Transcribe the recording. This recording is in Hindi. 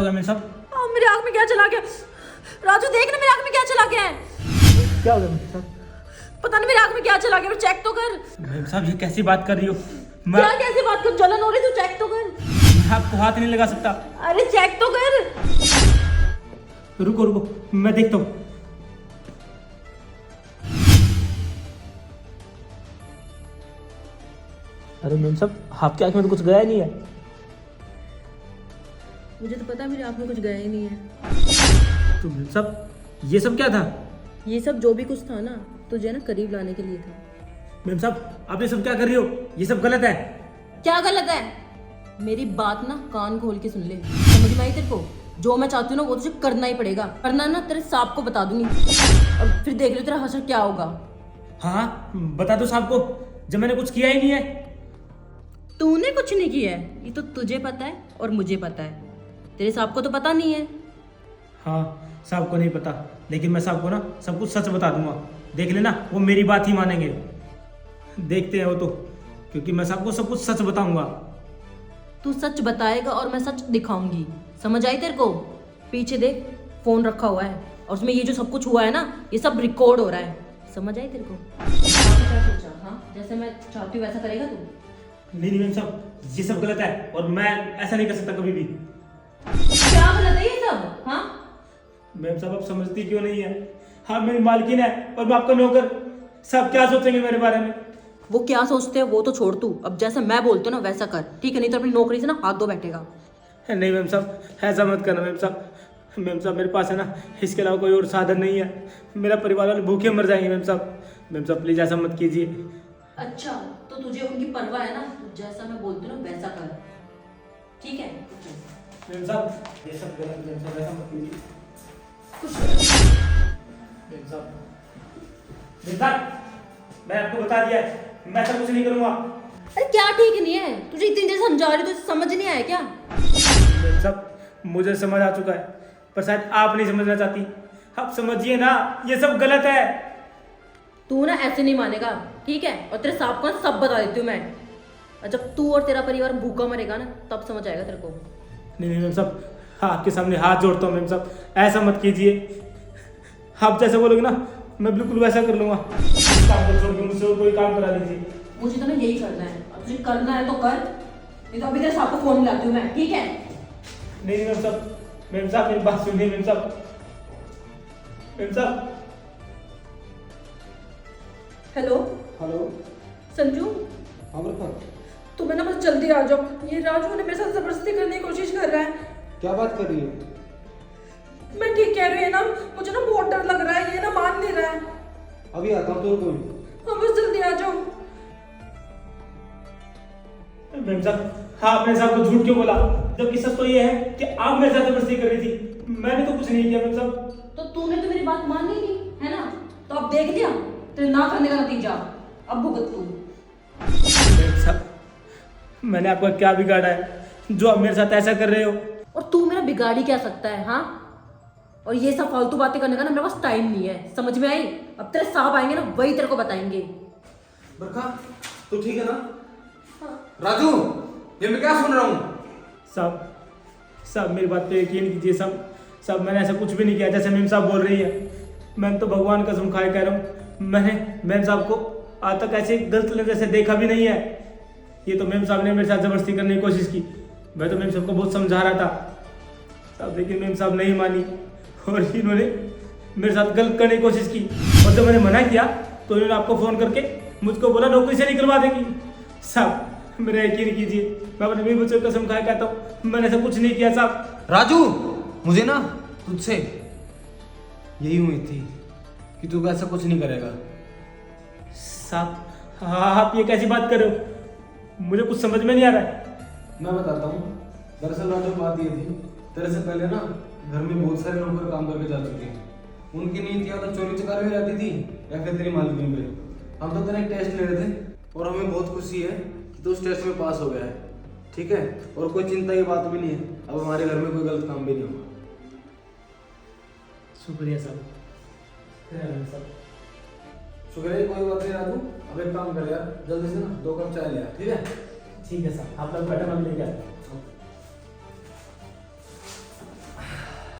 गया मेम साहब? मेरी आँख में क्या चला गया? राजू देख ना, मेरी आँख में क्या चला गया है। क्या हो गया मेम साहब? पता नहीं मेरी आँख में क्या चला गया, चेक तो कर। मेम साहब ये कैसी बात कर रही हो? क्या कैसी बात कर, जलन हो रही, तू चेक तो कर। मैं आपको हाथ नहीं लगा सकता। अरे चेक तो कर। रुको रुको, मैं देखता हूँ। अरे मेम साहब, आपकी आँख में तो कुछ गया ही नहीं है। मुझे तो पता है मेरी आँख में कुछ गया ही नहीं है। तो मेम साहब ये सब क्या था? ये सब जो भी कुछ था ना, तुझे ना करीब लाने के लिए था। मेम साहब आप ये सब क्या कर रही हो? ये सब गलत है। क्या गलत है? मेरी बात ना कान खोल के सुन ले, समझ में आई तेरे को? जो मैं चाहती हूँ ना वो तुझे करना ही पड़ेगा, वरना ना तेरे सांप को बता दूंगी और फिर देख लो तेरा हशर क्या होगा। हाँ बता दो साहब को, जब मैंने कुछ किया ही नहीं है। तूने कुछ नहीं किया है, ये तो तुझे पता है और मुझे पता है, तेरे सांप को तो पता नहीं है। हाँ साहब को नहीं पता, लेकिन मैं साहब को ना सब कुछ सच बता दूंगा। देख लेना, वो मेरी बात ही मानेंगे। देखते हैं वो तो, क्योंकि मैं साहब को सब कुछ सच बताऊंगा। तू सच बताएगा और मैं सच दिखाऊंगी, समझ आई तेरे को? पीछे देख, फोन रखा हुआ है और उसमें ये जो सब कुछ हुआ है ना, ये सब रिकॉर्ड हो रहा है, समझ आई तेरे को? क्या सोचा? हाँ जैसे मैं चाहती हूँ वैसा करेगा तू? नहीं मैम साहब, ये सब गलत है और मैं ऐसा नहीं कर सकता कभी भी। क्या गलत है ये सब? हाँ मैम साहब आप समझती क्यों नहीं है? हाँ मेरी मालकिन है और मैं आपका नौकर, सब क्या सोचेंगे मेरे बारे में? वो क्या सोचते हैं वो तो छोड़ तू, अब जैसे मैं बोलती हूँ ना वैसा कर, ठीक है? नहीं तो अपनी नौकरी से ना हाथ धो बैठेगा। नहीं मैम साहब ऐसा मत करना मैम साहब। मैम साहब मेरे पास है ना इसके अलावा कोई और साधन नहीं है, मेरा परिवार वाले भूखे मर जाएंगे मैम साहब। मैम साहब प्लीज ऐसा मत कीजिए। अच्छा तो तुझे उनकी परवाह है ना, तो जैसा मैं बोलती हूँ ना वैसा कर, ठीक है? मैम साहब ये सब गलत, मैम साहब ऐसा मत कीजिए। खुश मैम साहब मैं आपको बता दिया है, मैं ऐसा कुछ नहीं करूँगा। अरे क्या ठीक नहीं है? तुझे इतनी देर समझा रही तो समझ नहीं आया क्या? मैम साहब मुझे समझ आ चुका है, पर शायद आप नहीं समझना चाहती। आप समझिए ना, ये सब गलत है। तू ना ऐसे नहीं मानेगा, ठीक है? और तेरे सांप को ना सब बता देती हूँ मैं, और जब तू और तेरा परिवार भूखा मरेगा ना तब समझ आएगा तेरे को। नहीं मैम साहब, आपके सामने हाथ जोड़ता हूँ मैम साहब, ऐसा मत कीजिए। आप जैसे बोलोगे ना मैं बिल्कुल वैसा कर लूँगा। काम को छोड़ के मुझसे और कोई काम करा दीजिए। मुझे तो ना यही करना है, अब तुझे करना है तो कर, नहीं तो अभी तेरे सांप को फोन मिलाती हूँ मैं, ठीक है? नहीं मैम साहब, मैम साहब मेरी बात सुनिए मैम साहब। मैम साहब हेलो हेलो। संजू, हाँ बरखा, तुम्हें ना बस जल्दी आ जाओ, ये राजू ने मेरे साथ जबरदस्ती करने की कोशिश कर रहा है। क्या बात कर रही हो? मैं ठीक कह रही हूँ ना, मुझे ना बहुत डर लग रहा है, ये ना मान नहीं रहा है। अभी आता हूँ तो कोई। हाँ बस जल्दी आ जाओ। मैम साहब, हाँ आपने साहब को झूठ क्यों बोला, जबकि सच तो ये है कि आप मेरे साथ जबरदस्ती कर रही थी। मैंने तो कुछ नहीं किया मैम साहब। तो तूने तो मेरी बात मानी नहीं, है ना? तो अब देख लिया तेरे ना करने का नतीजा, अब भुगत तू। मैम साहब मैंने आपका क्या बिगाड़ा है जो आप मेरे साथ ऐसा कर रहे हो? और तू मेरा बिगाड़ी क्या सकता है? हाँ, और ये सब फालतू बातें करने का ना मेरे पास टाइम नहीं है, समझ में आई? अब तेरे सांप आएंगे ना वही तेरे को बताएंगे। बरखा तू ठीक है ना? हाँ। राजू, ये मैं क्या सुन रहा हूँ? साहब मेरी बात पे यकीन कीजिए साहब मैंने ऐसा कुछ भी नहीं किया जैसे मैम साहब बोल रही है। मैं तो भगवान कसम खाए कह रहा हूँ, मैंने मैम साहब को आज तक ऐसे गलत नजर से देखा भी नहीं है। ये तो मैम साहब ने मेरे साथ जबरदस्ती करने की कोशिश की। मैं तो मैम साहब को बहुत समझा रहा था साहब, लेकिन मैम साहब नहीं मानी और इन्होंने मेरे साथ गलत करने की कोशिश की। और जब मैंने मना किया तो इन्होंने आपको फ़ोन करके मुझको बोला नौकरी से निकलवा देंगी। साहब मेरा यकीन कीजिए, मैं अपने बीवी बच्चों को कसम खाए कहता हूँ मैंने ऐसा कुछ नहीं किया साहब। राजू, मुझे ना तुझसे यही उम्मीद थी कि तू ऐसा कुछ नहीं करेगा। साहब हाँ आप ये कैसी बात कर रहे हो, मुझे कुछ समझ में नहीं आ रहा है। मैं बताता हूँ। दरअसल राजू बात ये थी, तेरे से पहले ना घर में बहुत सारे नौकर काम करके जा चुके हैं। उनकी नीति या तो चोरी चकारी में रहती थी या फिर तेरी मालकिन पे। हम तो तेरा एक टेस्ट ले रहे थे और हमें बहुत खुशी है कि तू उस टेस्ट में पास हो गया है, ठीक है? और कोई चिंता की बात भी नहीं है, अब हमारे घर में कोई गलत काम भी नहीं होगा। शुक्रिया साहब। शुक्रिया, कोई बात नहीं राजू। अब एक काम कर यार, जल्दी से ना 2 कप चाय ले आ, ठीक है? ठीक है साहब, आप लोग बैठा, मैं लेके आता हूँ।